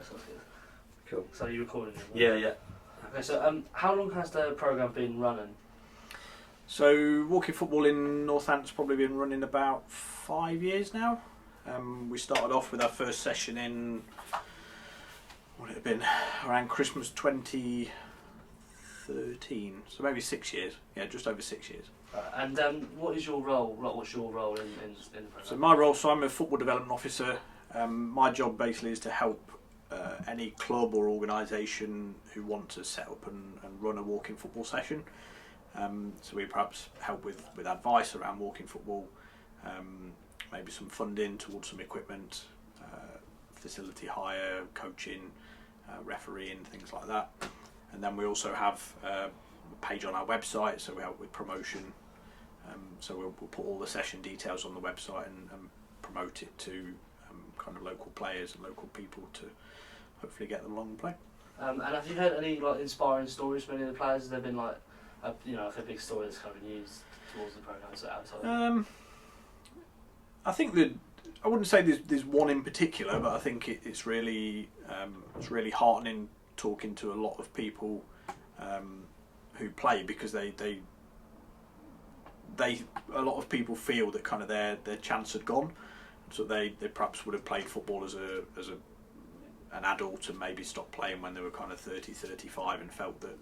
sounds good. Cool. So you're recording it? Yeah. Okay, so how long has the programme been running? So walking football in Northampton's probably been running about 5 years now. We started off with our first session in, what would it have been, around Christmas 2013, so maybe 6 years, just over 6 years. And what is your role? What's your role in the programme? So my role, I'm a football development officer. My job basically is to help any club or organisation who want to set up and run a walking football session. So we perhaps help with advice around walking football, maybe some funding towards some equipment, facility hire, coaching, refereeing, things like that. And then we also have a page on our website, so we help with promotion. So we'll put all the session details on the website and promote it to kind of local players and local people to hopefully get them along and play. And have you heard any inspiring stories from any of the players? Has there been a big story that's kind of been used towards the programme as advertising? I think that I wouldn't say there's one in particular, but I think it's really heartening talking to a lot of people who play, because they a lot of people feel that kind of their chance had gone, so they perhaps would have played football as an adult and maybe stopped playing when they were kind of 30, 35 and felt that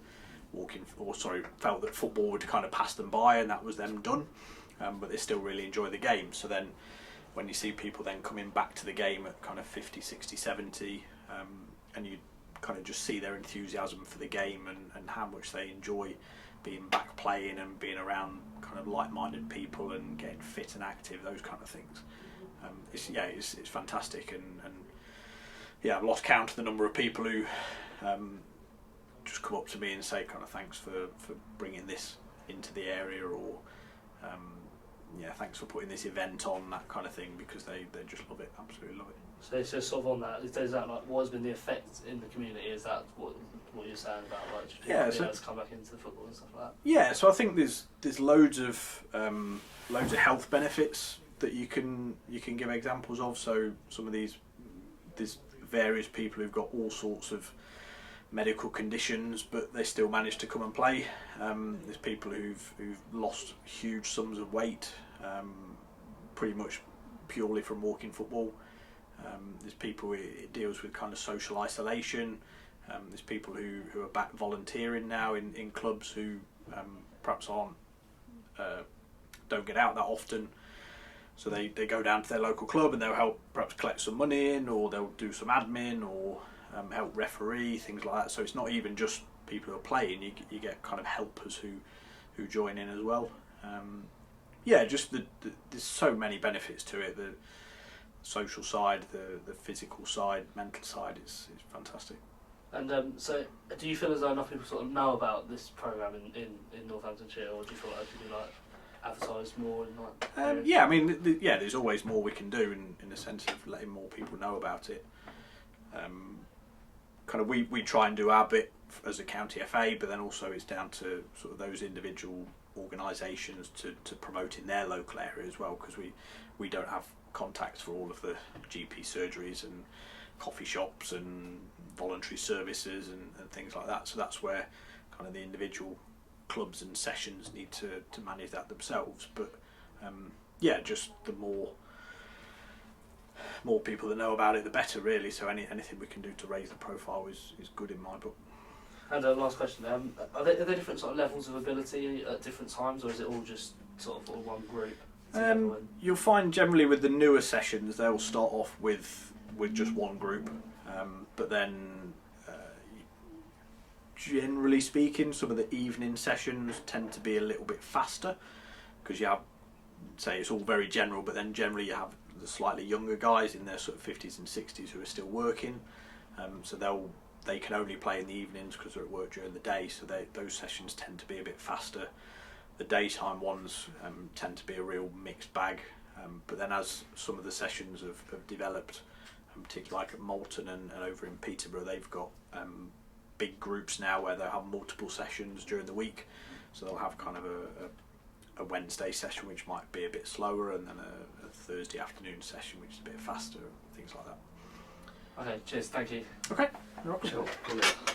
football would kind of pass them by and that was them done, but they still really enjoy the game. So then when you see people then coming back to the game at kind of 50, 60, 70, and you kind of just see their enthusiasm for the game and how much they enjoy being back playing and being around kind of like-minded people and getting fit and active, those kind of things. It's fantastic, and I've lost count of the number of people who just come up to me and say kind of thanks for bringing this into the area, or thanks for putting this event on, that kind of thing, because they just love it, absolutely love it. So sort of on that, is that what has been the effect in the community? Is that what you're saying about just being able to come back into the football and stuff like that? Yeah, so I think there's loads of health benefits that you can give examples of. So some of there's various people who've got all sorts of medical conditions, but they still manage to come and play. There's people who've lost huge sums of weight, pretty much purely from walking football. There's people it deals with kind of social isolation. There's people who are back volunteering now in clubs who perhaps don't get out that often. So they go down to their local club and they'll help perhaps collect some money in, or they'll do some admin, or help referee, things like that. So it's not even just people who are playing, you get kind of helpers who join in as well. There's so many benefits to it. The social side, the physical side, mental side is fantastic. And so do you feel as though enough people sort of know about this programme in Northamptonshire, or do you feel like you do advertise more? There's always more we can do in the sense of letting more people know about it. We try and do our bit as a county FA, but then also it's down to sort of those individual organisations to promote in their local area as well, because we don't have contacts for all of the GP surgeries and coffee shops and voluntary services and things like that. So that's where kind of the individual clubs and sessions need to manage that themselves. But just the more people that know about it, the better, really. So anything we can do to raise the profile is good in my book. And last question, are there different sort of levels of ability at different times, or is it all just sort of all one group? You'll find generally with the newer sessions they'll start off with just one group, but then generally speaking some of the evening sessions tend to be a little bit faster, because you have, say, it's all very general, but then generally you have the slightly younger guys in their sort of 50s and 60s who are still working, so they can only play in the evenings because they're at work during the day, so those sessions tend to be a bit faster. The daytime ones tend to be a real mixed bag, but then as some of the sessions have developed, particularly like at Malton and over in Peterborough, they've got big groups now where they'll have multiple sessions during the week, so they'll have kind of a Wednesday session which might be a bit slower, and then a Thursday afternoon session which is a bit faster, things like that. Okay, cheers, thank you. Okay, no problem. Sure.